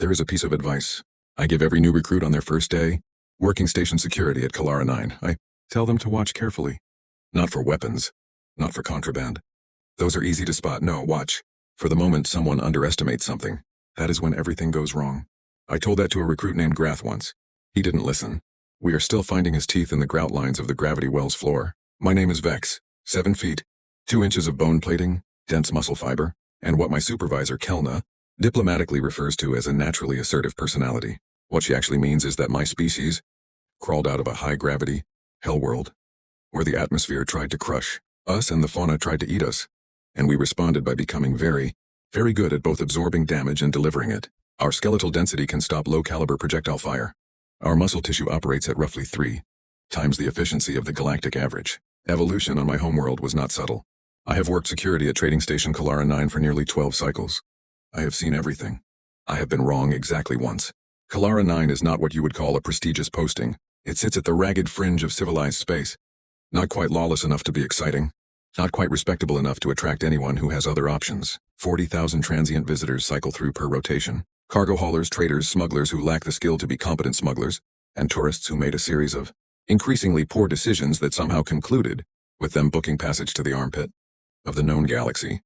There is a piece of advice I give every new recruit on their first day, working station security at Kelara 9. I tell them to watch carefully. Not for weapons, not for contraband. Those are easy to spot. No, watch. For the moment someone underestimates something, that is when everything goes wrong. I told that to a recruit named Grath once. He didn't listen. We are still finding his teeth in the grout lines of the gravity well's floor. My name is Vex, 7 feet, 2 inches of bone plating, dense muscle fiber, and what my supervisor, Kelna, diplomatically refers to as a naturally assertive personality. What she actually means is that my species crawled out of a high-gravity hell world, where the atmosphere tried to crush us and the fauna tried to eat us, and we responded by becoming very, very good at both absorbing damage and delivering it. Our skeletal density can stop low-caliber projectile fire. Our muscle tissue operates at roughly 3 times the efficiency of the galactic average. Evolution on my homeworld was not subtle. I have worked security at Trading Station Kelara 9 for nearly 12 cycles. I have seen everything. I have been wrong exactly once. Kelara 9 is not what you would call a prestigious posting. It sits at the ragged fringe of civilized space. Not quite lawless enough to be exciting. Not quite respectable enough to attract anyone who has other options. 40,000 transient visitors cycle through per rotation. Cargo haulers, traders, smugglers who lack the skill to be competent smugglers, and tourists who made a series of increasingly poor decisions that somehow concluded with them booking passage to the armpit of the known galaxy.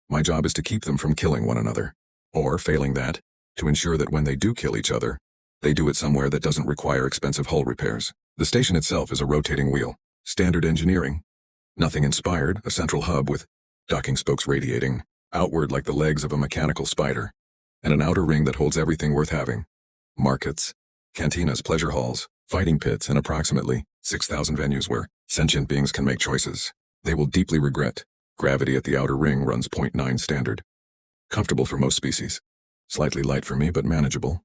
My job is to keep them from killing one another. Or, failing that, to ensure that when they do kill each other, they do it somewhere that doesn't require expensive hull repairs. The station itself is a rotating wheel. Standard engineering. Nothing inspired, a central hub with docking spokes radiating outward like the legs of a mechanical spider, and an outer ring that holds everything worth having. Markets, cantinas, pleasure halls, fighting pits, and approximately 6,000 venues where sentient beings can make choices they will deeply regret. Gravity at the outer ring runs 0.9 standard. Comfortable for most species. Slightly light for me, but manageable.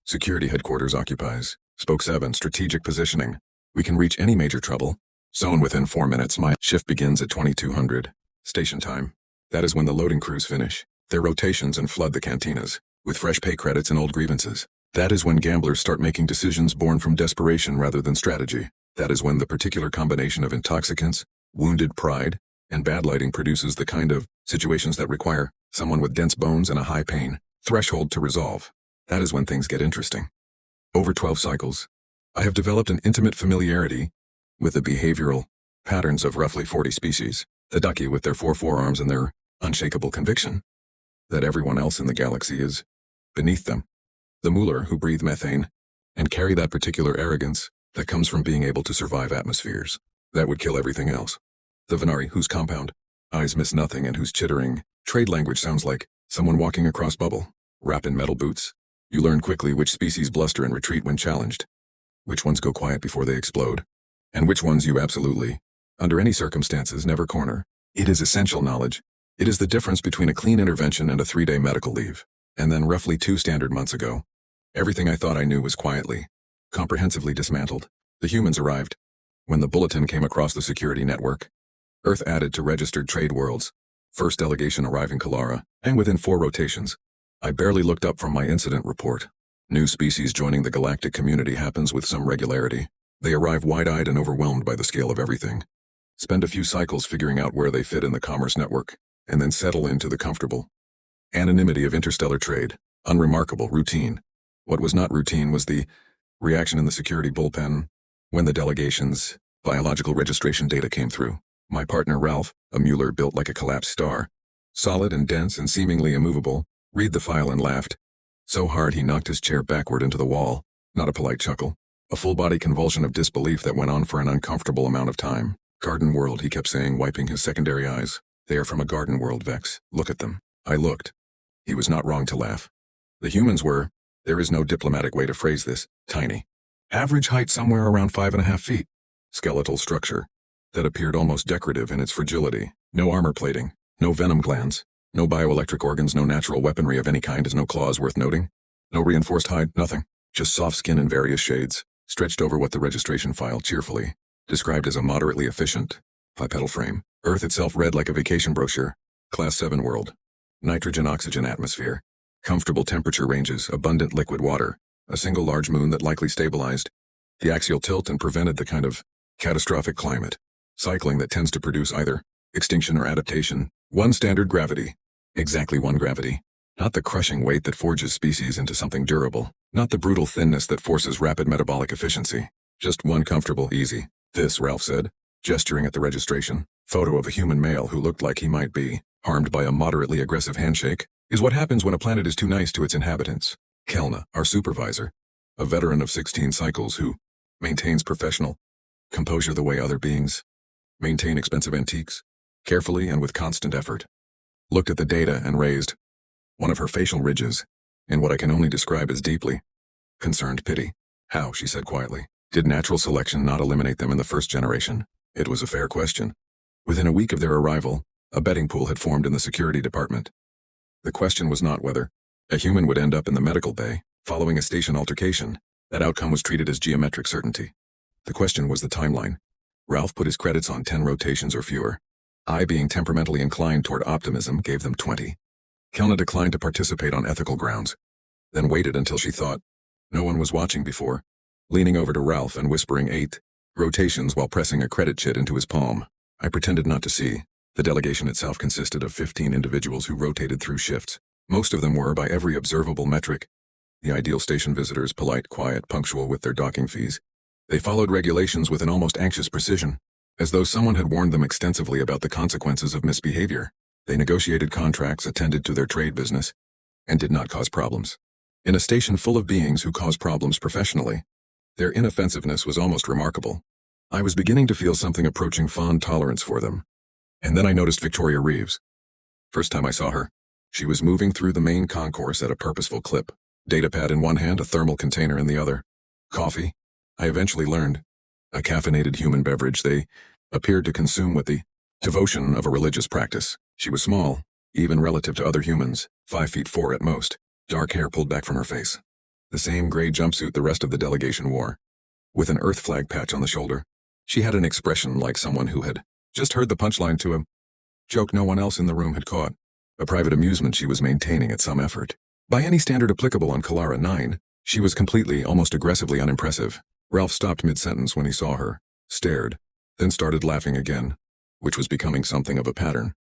Security headquarters occupies Spoke 7, strategic positioning. We can reach any major trouble zone within 4 minutes. My shift begins at 2200. Station time. That is when the loading crews finish their rotations and flood the cantinas with fresh pay credits and old grievances. That is when gamblers start making decisions born from desperation rather than strategy. That is when the particular combination of intoxicants, wounded pride, and bad lighting produces the kind of situations that require someone with dense bones and a high pain threshold to resolve. That is when things get interesting. Over 12 cycles, I have developed an intimate familiarity with the behavioral patterns of roughly 40 species. The ducky with their 4 forearms and their unshakable conviction that everyone else in the galaxy is beneath them. The Mueller who breathe methane and carry that particular arrogance that comes from being able to survive atmospheres that would kill everything else. The Venari whose compound eyes miss nothing and whose chittering trade language sounds like someone walking across bubble, wrapped in metal boots. You learn quickly which species bluster and retreat when challenged, which ones go quiet before they explode, and which ones you absolutely, under any circumstances, never corner. It is essential knowledge. It is the difference between a clean intervention and a 3-day medical leave. And then roughly 2 standard months ago, everything I thought I knew was quietly, comprehensively dismantled. The humans arrived. When the bulletin came across the security network, Earth added to registered trade worlds. First delegation arriving Kelara, and within 4 rotations. I barely looked up from my incident report. New species joining the galactic community happens with some regularity. They arrive wide-eyed and overwhelmed by the scale of everything. Spend a few cycles figuring out where they fit in the commerce network, and then settle into the comfortable anonymity of interstellar trade. Unremarkable, routine. What was not routine was the reaction in the security bullpen when the delegation's biological registration data came through. My partner Ralph, a Mueller built like a collapsed star, solid and dense and seemingly immovable, read the file and laughed. So hard he knocked his chair backward into the wall. Not a polite chuckle. A full-body convulsion of disbelief that went on for an uncomfortable amount of time. Garden world, he kept saying, wiping his secondary eyes. They are from a garden world, Vex. Look at them. I looked. He was not wrong to laugh. The humans were, there is no diplomatic way to phrase this, tiny. Average height somewhere around 5.5 feet. Skeletal structure that appeared almost decorative in its fragility. No armor plating, no venom glands, no bioelectric organs, no natural weaponry of any kind, no claws worth noting. No reinforced hide, nothing. Just soft skin in various shades, stretched over what the registration file cheerfully described as a moderately efficient bipedal frame. Earth itself read like a vacation brochure. Class 7 world. Nitrogen-oxygen atmosphere. Comfortable temperature ranges, abundant liquid water. A single large moon that likely stabilized the axial tilt and prevented the kind of catastrophic climate cycling that tends to produce either extinction or adaptation. 1 standard gravity. Exactly 1 gravity. Not the crushing weight that forges species into something durable. Not the brutal thinness that forces rapid metabolic efficiency. Just one comfortable, easy. This, Ralph said, gesturing at the registration. Photo of a human male who looked like he might be harmed by a moderately aggressive handshake, is what happens when a planet is too nice to its inhabitants. Kelna, our supervisor, a veteran of 16 cycles who maintains professional composure the way other beings maintain expensive antiques, carefully and with constant effort, looked at the data and raised one of her facial ridges in what I can only describe as deeply concerned pity. How, she said quietly, did natural selection not eliminate them in the first generation? It was a fair question. Within a week of their arrival, a betting pool had formed in the security department. The question was not whether a human would end up in the medical bay following a station altercation. That outcome was treated as geometric certainty. The question was the timeline. Ralph put his credits on 10 rotations or fewer. I, being temperamentally inclined toward optimism, gave them 20. Kelna declined to participate on ethical grounds, then waited until she thought no one was watching before, leaning over to Ralph and whispering 8 rotations while pressing a credit chit into his palm. I pretended not to see. The delegation itself consisted of 15 individuals who rotated through shifts. Most of them were, by every observable metric, the ideal station visitors, polite, quiet, punctual with their docking fees. They followed regulations with an almost anxious precision, as though someone had warned them extensively about the consequences of misbehavior. They negotiated contracts, attended to their trade business, and did not cause problems. In a station full of beings who cause problems professionally, their inoffensiveness was almost remarkable. I was beginning to feel something approaching fond tolerance for them. And then I noticed Victoria Reeves. First time I saw her, she was moving through the main concourse at a purposeful clip. Datapad in one hand, a thermal container in the other. Coffee, I eventually learned, a caffeinated human beverage they appeared to consume with the devotion of a religious practice. She was small, even relative to other humans, 5'4" at most, dark hair pulled back from her face. The same gray jumpsuit the rest of the delegation wore, with an Earth flag patch on the shoulder. She had an expression like someone who had just heard the punchline to a joke no one else in the room had caught, a private amusement she was maintaining at some effort. By any standard applicable on Kelara 9, she was completely, almost aggressively unimpressive. Ralph stopped mid-sentence when he saw her, stared, then started laughing again, which was becoming something of a pattern.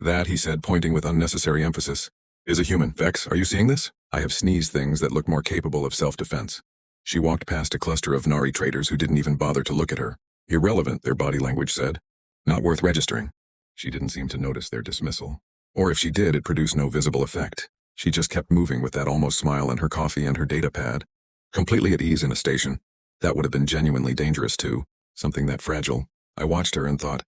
That, he said, pointing with unnecessary emphasis, is a human. Vex, are you seeing this? I have sneezed things that look more capable of self-defense. She walked past a cluster of Nari traders who didn't even bother to look at her. Irrelevant, their body language said. Not worth registering. She didn't seem to notice their dismissal. Or if she did, it produced no visible effect. She just kept moving with that almost smile and her coffee and her data pad. Completely at ease in a station. That would have been genuinely dangerous too. Something that fragile. I watched her and thought,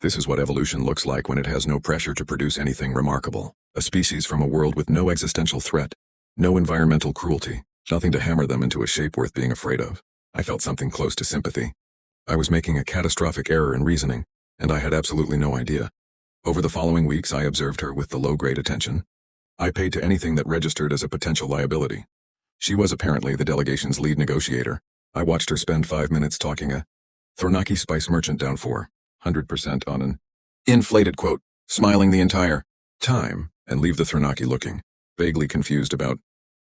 this is what evolution looks like when it has no pressure to produce anything remarkable. A species from a world with no existential threat, no environmental cruelty, nothing to hammer them into a shape worth being afraid of. I felt something close to sympathy. I was making a catastrophic error in reasoning, and I had absolutely no idea. Over the following weeks, I observed her with the low-grade attention I paid to anything that registered as a potential liability. She was apparently the delegation's lead negotiator. I watched her spend 5 minutes talking a Thornaki spice merchant down 400% on an inflated quote, smiling the entire time, and leave the Thornaki looking vaguely confused about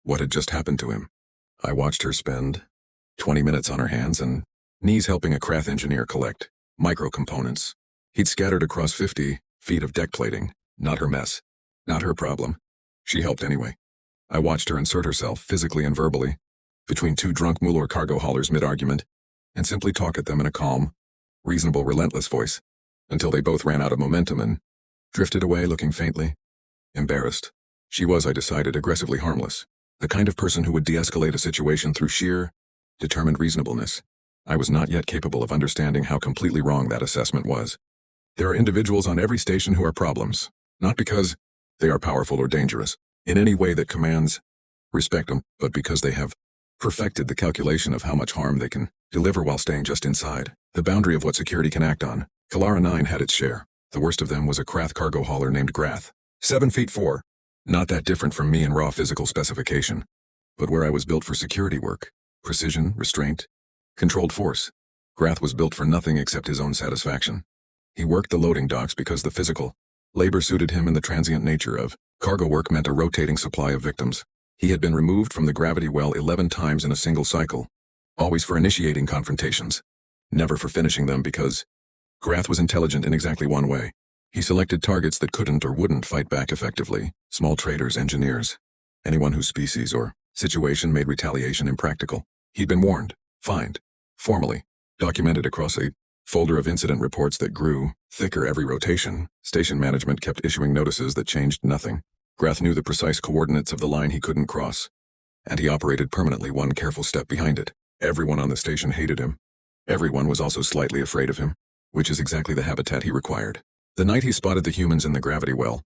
what had just happened to him. I watched her spend 20 minutes on her hands and knees helping a Grath engineer collect micro-components he'd scattered across 50 feet of deck plating. Not her mess. Not her problem. She helped anyway. I watched her insert herself, physically and verbally, between two drunk Mueller cargo haulers mid-argument, and simply talk at them in a calm, reasonable, relentless voice, until they both ran out of momentum and drifted away looking faintly embarrassed. She was, I decided, aggressively harmless, the kind of person who would de-escalate a situation through sheer, determined reasonableness. I was not yet capable of understanding how completely wrong that assessment was. There are individuals on every station who are problems, not because they are powerful or dangerous, in any way that commands respect them, but because they have perfected the calculation of how much harm they can deliver while staying just inside the boundary of what security can act on. Kelara 9 had its share. The worst of them was a Grath cargo hauler named Grath, 7'4", not that different from me in raw physical specification, but where I was built for security work, precision, restraint, controlled force. Grath was built for nothing except his own satisfaction. He worked the loading docks because the physical labor suited him, and the transient nature of cargo work meant a rotating supply of victims. He had been removed from the gravity well 11 times in a single cycle, always for initiating confrontations, never for finishing them, because Grath was intelligent in exactly one way. He selected targets that couldn't or wouldn't fight back effectively, small traders, engineers, anyone whose species or situation made retaliation impractical. He'd been warned, fined, formally, documented across a folder of incident reports that grew thicker every rotation. Station management kept issuing notices that changed nothing. Grath knew the precise coordinates of the line he couldn't cross, and he operated permanently one careful step behind it. Everyone on the station hated him. Everyone was also slightly afraid of him, which is exactly the habitat he required. The night he spotted the humans in the gravity well,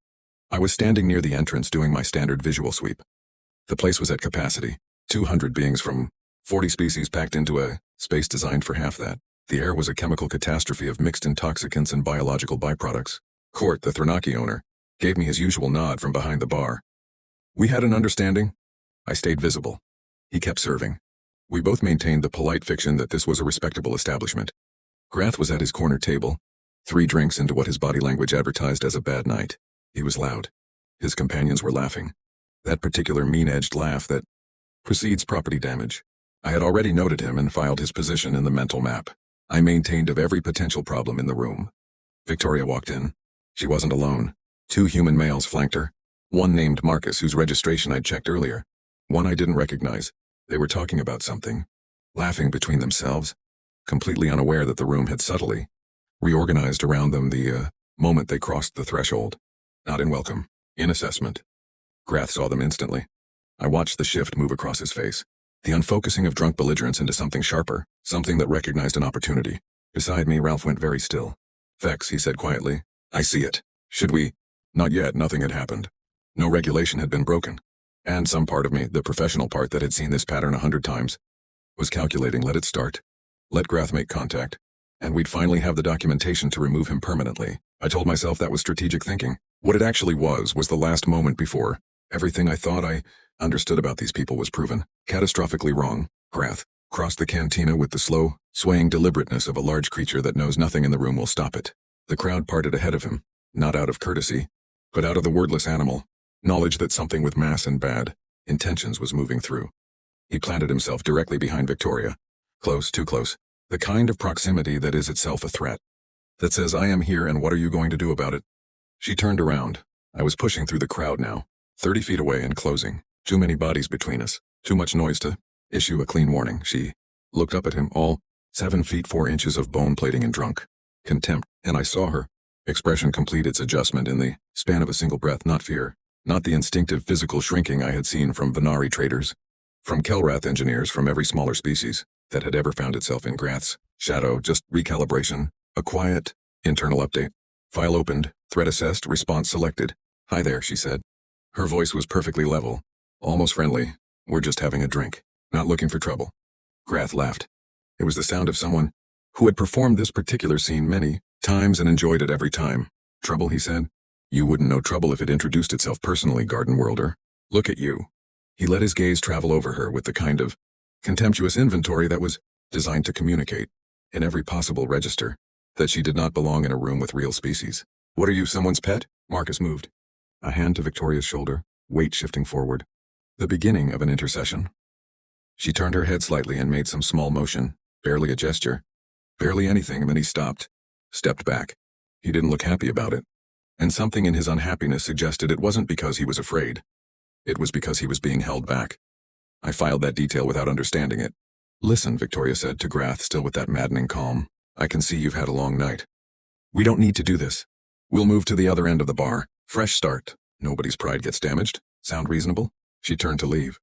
I was standing near the entrance doing my standard visual sweep. The place was at capacity, 200 beings from 40 species packed into a space designed for half that. The air was a chemical catastrophe of mixed intoxicants and biological byproducts. Court, the Thranaki owner, gave me his usual nod from behind the bar. We had an understanding. I stayed visible. He kept serving. We both maintained the polite fiction that this was a respectable establishment. Grath was at his corner table, 3 drinks into what his body language advertised as a bad night. He was loud. His companions were laughing. That particular mean-edged laugh that precedes property damage. I had already noted him and filed his position in the mental map. I maintained of every potential problem in the room. Victoria walked in. She wasn't alone. 2 human males flanked her. One named Marcus, whose registration I'd checked earlier. One I didn't recognize. They were talking about something. Laughing between themselves. Completely unaware that the room had subtly reorganized around them the moment they crossed the threshold. Not in welcome. In assessment. Grath saw them instantly. I watched the shift move across his face. The unfocusing of drunk belligerence into something sharper, something that recognized an opportunity. Beside me, Ralph went very still. Vex, he said quietly. I see it. Should we? Not yet, nothing had happened. No regulation had been broken. And some part of me, the professional part that had seen this pattern 100 times, was calculating let it start. Let Grath make contact. And we'd finally have the documentation to remove him permanently. I told myself that was strategic thinking. What it actually was the last moment before everything I thought I understood about these people was proven catastrophically wrong. Grath crossed the cantina with the slow, swaying deliberateness of a large creature that knows nothing in the room will stop it. The crowd parted ahead of him, not out of courtesy, but out of the wordless animal, knowledge that something with mass and bad intentions was moving through. He planted himself directly behind Victoria. Close, too close. The kind of proximity that is itself a threat. That says, I am here and what are you going to do about it? She turned around. I was pushing through the crowd now, 30 feet away and closing. Too many bodies between us. Too much noise to issue a clean warning. She looked up at him, all 7 feet 4 inches of bone plating and drunk. Contempt, and I saw her expression complete its adjustment in the span of a single breath, not fear. Not the instinctive physical shrinking I had seen from Venari traders, from Kelrath engineers from every smaller species that had ever found itself in Grath's shadow, just recalibration, a quiet, internal update. File opened, threat assessed, response selected. Hi there, she said. Her voice was perfectly level, almost friendly. We're just having a drink, not looking for trouble. Grath laughed. It was the sound of someone who had performed this particular scene many times and enjoyed it every time. Trouble, he said. You wouldn't know trouble if it introduced itself personally, Garden Worlder. Look at you. He let his gaze travel over her with the kind of contemptuous inventory that was designed to communicate, in every possible register, that she did not belong in a room with real species. What are you, someone's pet? Marcus moved. A hand to Victoria's shoulder, weight shifting forward. The beginning of an intercession. She turned her head slightly and made some small motion, barely a gesture. Barely anything, and then he stopped. Stepped back. He didn't look happy about it. And something in his unhappiness suggested it wasn't because he was afraid. It was because he was being held back. I filed that detail without understanding it. Listen, Victoria said to Grath, still with that maddening calm. I can see you've had a long night. We don't need to do this. We'll move to the other end of the bar. Fresh start. Nobody's pride gets damaged. Sound reasonable? She turned to leave.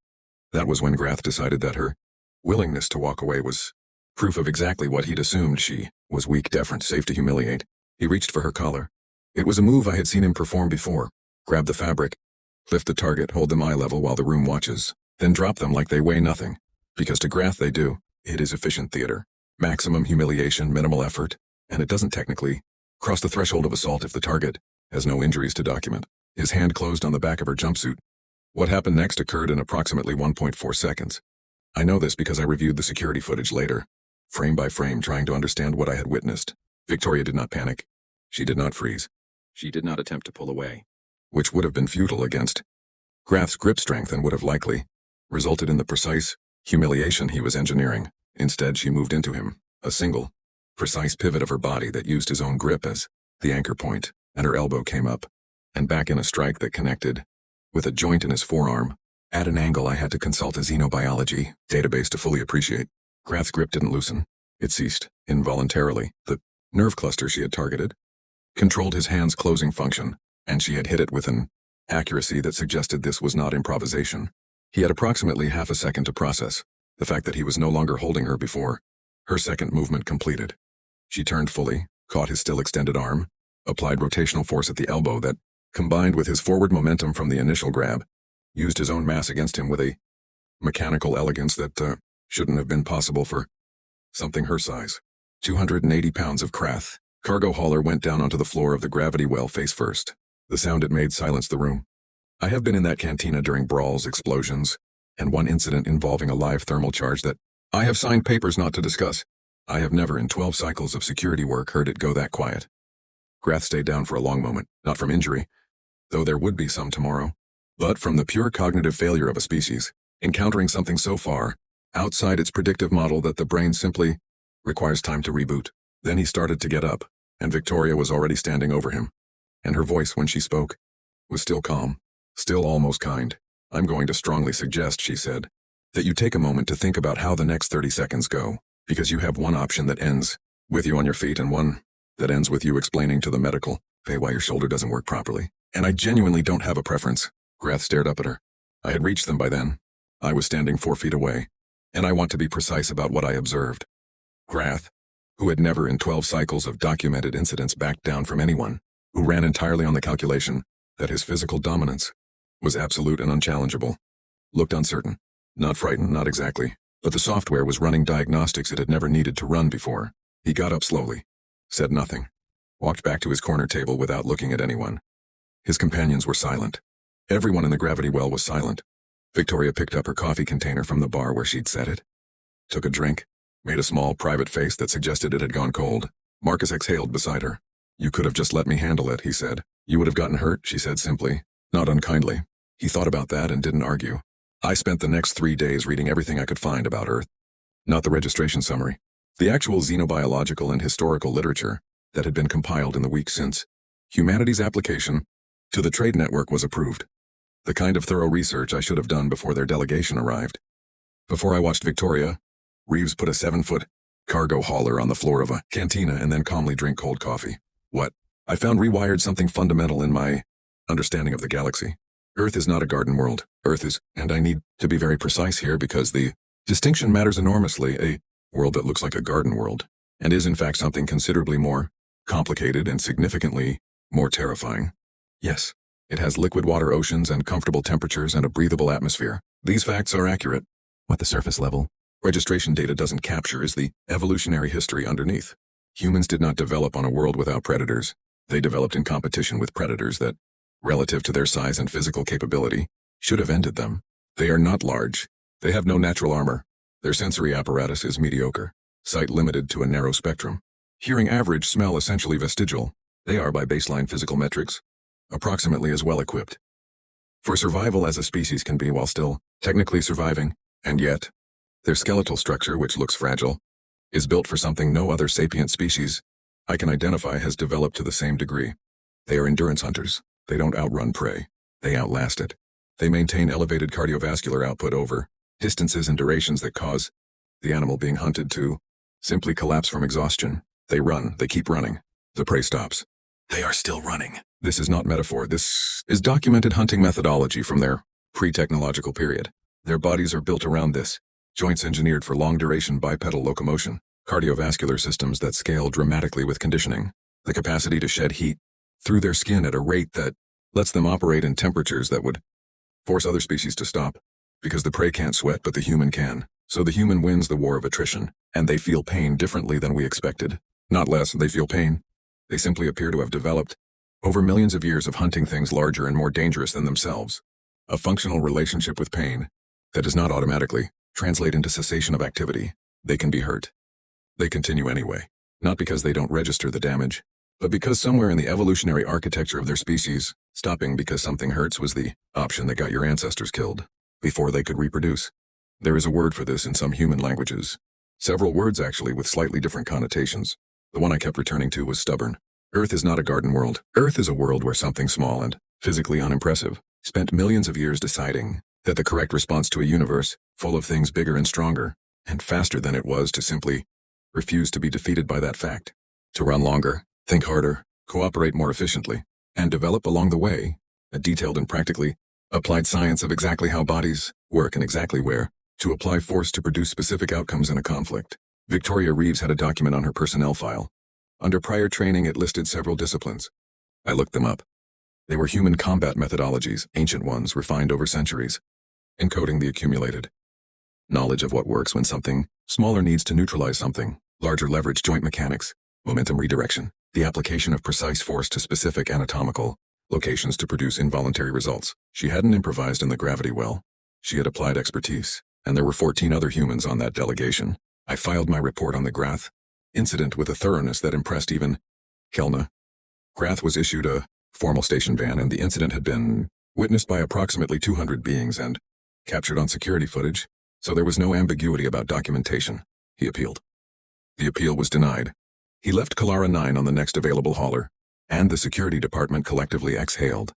That was when Grath decided that her willingness to walk away was proof of exactly what he'd assumed she was: weak, deferent, safe to humiliate. He reached for her collar. It was a move I had seen him perform before. Grab the fabric, lift the target, hold them eye level while the room watches, then drop them like they weigh nothing. Because to Grath they do. It is efficient theater. Maximum humiliation, minimal effort, and it doesn't technically cross the threshold of assault if the target has no injuries to document. His hand closed on the back of her jumpsuit. What happened next occurred in approximately 1.4 seconds. I know this because I reviewed the security footage later, frame by frame, trying to understand what I had witnessed. Victoria did not panic. She did not freeze. She did not attempt to pull away, which would have been futile against Grath's grip strength and would have likely resulted in the precise humiliation he was engineering. Instead, she moved into him, a single, precise pivot of her body that used his own grip as the anchor point. and her elbow came up, and back in a strike that connected with a joint in his forearm. At an angle I had to consult a xenobiology database to fully appreciate. Grath's grip didn't loosen. It ceased, involuntarily. The nerve cluster she had targeted controlled his hand's closing function, and she had hit it with an accuracy that suggested this was not improvisation. He had approximately half a second to process the fact that he was no longer holding her before her second movement completed. She turned fully, caught his still extended arm, applied rotational force at the elbow that, combined with his forward momentum from the initial grab, used his own mass against him with a mechanical elegance that shouldn't have been possible for something her size. 280 pounds of Grath cargo hauler went down onto the floor of the gravity well face first. The sound it made silenced the room. I have been in that cantina during brawls, explosions, and one incident involving a live thermal charge that I have signed papers not to discuss. I have never in 12 cycles of security work heard it go that quiet. Grath stayed down for a long moment, not from injury, though there would be some tomorrow, but from the pure cognitive failure of a species, encountering something so far outside its predictive model that the brain simply requires time to reboot. Then he started to get up, and Victoria was already standing over him, and her voice when she spoke was still calm, still almost kind. I'm going to strongly suggest, she said, that you take a moment to think about how the next 30 seconds go, because you have one option that ends with you on your feet and one that ends with you explaining to the medical bay why your shoulder doesn't work properly. And I genuinely don't have a preference. Grath stared up at her. I had reached them by then. I was standing 4 feet away, and I want to be precise about what I observed. Grath, who had never in 12 cycles of documented incidents backed down from anyone, who ran entirely on the calculation that his physical dominance was absolute and unchallengeable, looked uncertain. Not frightened, not exactly, but the software was running diagnostics it had never needed to run before. He got up slowly, said nothing, walked back to his corner table without looking at anyone. His companions were silent. Everyone in the gravity well was silent. Victoria picked up her coffee container from the bar where she'd set it, took a drink, made a small private face that suggested it had gone cold. Marcus exhaled beside her. You could have just let me handle it, he said. You would have gotten hurt, she said simply, not unkindly. He thought about that and didn't argue. I spent the next 3 days reading everything I could find about Earth. Not the registration summary. The actual xenobiological and historical literature that had been compiled in the weeks since humanity's application to the trade network was approved. The kind of thorough research I should have done before their delegation arrived. Before I watched Victoria, Reeves put a 7-foot cargo hauler on the floor of a cantina and then calmly drink cold coffee. What? I found rewired something fundamental in my understanding of the galaxy. Earth is not a garden world. Earth is, and I need to be very precise here because the distinction matters enormously, a world that looks like a garden world, and is in fact something considerably more complicated and significantly more terrifying. Yes, it has liquid water oceans and comfortable temperatures and a breathable atmosphere. These facts are accurate. What the surface level registration data doesn't capture is the evolutionary history underneath. Humans did not develop on a world without predators. They developed in competition with predators that, relative to their size and physical capability, should have ended them. They are not large. They have no natural armor. Their sensory apparatus is mediocre, sight limited to a narrow spectrum. Hearing average, smell essentially vestigial. They are, by baseline physical metrics, approximately as well equipped for survival as a species can be while still technically surviving, and yet, their skeletal structure, which looks fragile, is built for something no other sapient species I can identify has developed to the same degree. They are endurance hunters. They don't outrun prey. They outlast it. They maintain elevated cardiovascular output over distances and durations that cause the animal being hunted to simply collapse from exhaustion. They run. They keep running. The prey stops. They are still running. This is not metaphor. This is documented hunting methodology from their pre-technological period. Their bodies are built around this. Joints engineered for long-duration bipedal locomotion. Cardiovascular systems that scale dramatically with conditioning. The capacity to shed heat through their skin at a rate that lets them operate in temperatures that would force other species to stop. Because the prey can't sweat, but the human can. So the human wins the war of attrition, and they feel pain differently than we expected. Not less, they feel pain. They simply appear to have developed, over millions of years of hunting things larger and more dangerous than themselves, a functional relationship with pain that does not automatically translate into cessation of activity. They can be hurt. They continue anyway, not because they don't register the damage, but because somewhere in the evolutionary architecture of their species, stopping because something hurts was the option that got your ancestors killed before they could reproduce. There is a word for this in some human languages. Several words actually with slightly different connotations. The one I kept returning to was stubborn. Earth is not a garden world. Earth is a world where something small and physically unimpressive spent millions of years deciding that the correct response to a universe full of things bigger and stronger and faster than it was to simply refuse to be defeated by that fact. To run longer, think harder, cooperate more efficiently, and develop along the way a detailed and practically applied science of exactly how bodies work and exactly where to apply force to produce specific outcomes in a conflict. Victoria Reeves had a document on her personnel file. Under prior training, it listed several disciplines. I looked them up. They were human combat methodologies, ancient ones refined over centuries, encoding the accumulated knowledge of what works when something smaller needs to neutralize something larger, leverage joint mechanics, momentum redirection, the application of precise force to specific anatomical locations to produce involuntary results. She hadn't improvised in the gravity well. She had applied expertise, and there were 14 other humans on that delegation. I filed my report on the Grath incident with a thoroughness that impressed even Kelna. Grath was issued a formal station ban, and the incident had been witnessed by approximately 200 beings and captured on security footage, so there was no ambiguity about documentation. He appealed. The appeal was denied. He left Kelara 9 on the next available hauler, and the security department collectively exhaled.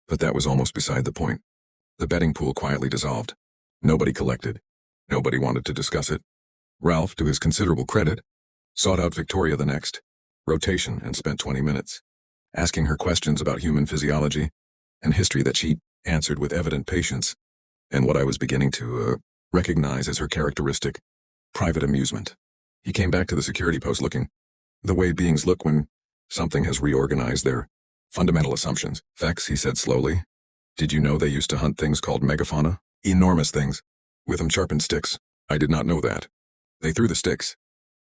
But that was almost beside the point. The betting pool quietly dissolved. Nobody collected. Nobody wanted to discuss it. Ralph, to his considerable credit, sought out Victoria the next rotation and spent 20 minutes asking her questions about human physiology and history that she answered with evident patience, and what I was beginning to recognize as her characteristic private amusement. He came back to the security post looking the way beings look when something has reorganized their fundamental assumptions. Vex, he said slowly, did you know they used to hunt things called megafauna? Enormous things, with them sharpened sticks. I did not know that. They threw the sticks.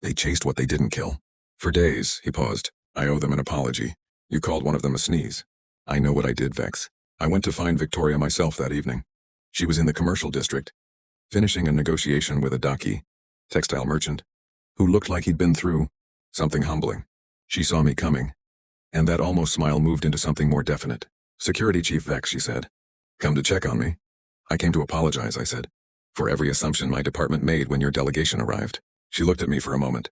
They chased what they didn't kill. For days, he paused. I owe them an apology. You called one of them a sneeze. I know what I did, Vex. I went to find Victoria myself that evening. She was in the commercial district, finishing a negotiation with a Daki textile merchant, who looked like he'd been through something humbling. She saw me coming, and that almost smile moved into something more definite. Security Chief Vex, she said. Come to check on me. I came to apologize, I said, for every assumption my department made when your delegation arrived. She looked at me for a moment.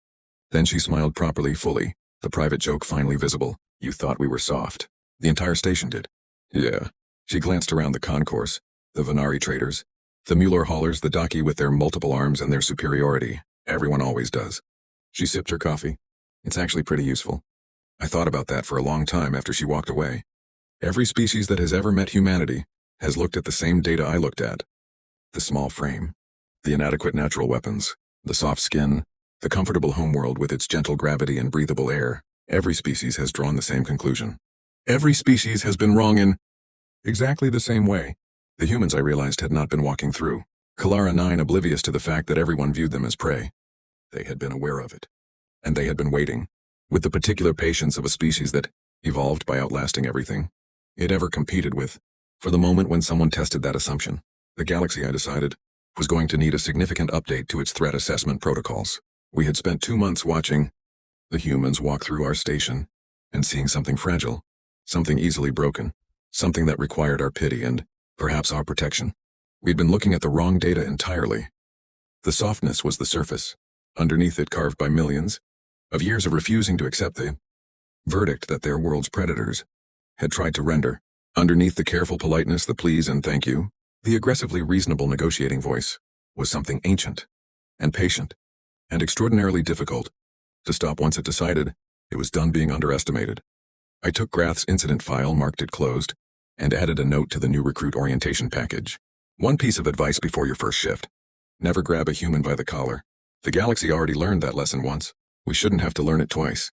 Then she smiled properly, fully, the private joke finally visible. You thought we were soft. The entire station did. Yeah. She glanced around the concourse, the Venari traders, the Mueller haulers, the Daki with their multiple arms and their superiority. Everyone always does. She sipped her coffee. It's actually pretty useful. I thought about that for a long time after she walked away. Every species that has ever met humanity has looked at the same data I looked at. The small frame, the inadequate natural weapons, the soft skin, the comfortable homeworld with its gentle gravity and breathable air. Every species has drawn the same conclusion. Every species has been wrong in exactly the same way. The humans, I realized, had not been walking through Kelara 9 oblivious to the fact that everyone viewed them as prey. They had been aware of it. And they had been waiting, with the particular patience of a species that evolved by outlasting everything it ever competed with, for the moment when someone tested that assumption. The galaxy, I decided, was going to need a significant update to its threat assessment protocols. We had spent 2 months watching the humans walk through our station and seeing something fragile, something easily broken, something that required our pity and perhaps our protection. We'd been looking at the wrong data entirely. The softness was the surface, underneath it carved by millions of years of refusing to accept the verdict that their world's predators had tried to render. Underneath the careful politeness, the please and thank you, the aggressively reasonable negotiating voice, was something ancient and patient and extraordinarily difficult to stop once it decided it was done being underestimated. I took Grath's incident file, marked it closed, and added a note to the new recruit orientation package. One piece of advice before your first shift. Never grab a human by the collar. The galaxy already learned that lesson once. We shouldn't have to learn it twice.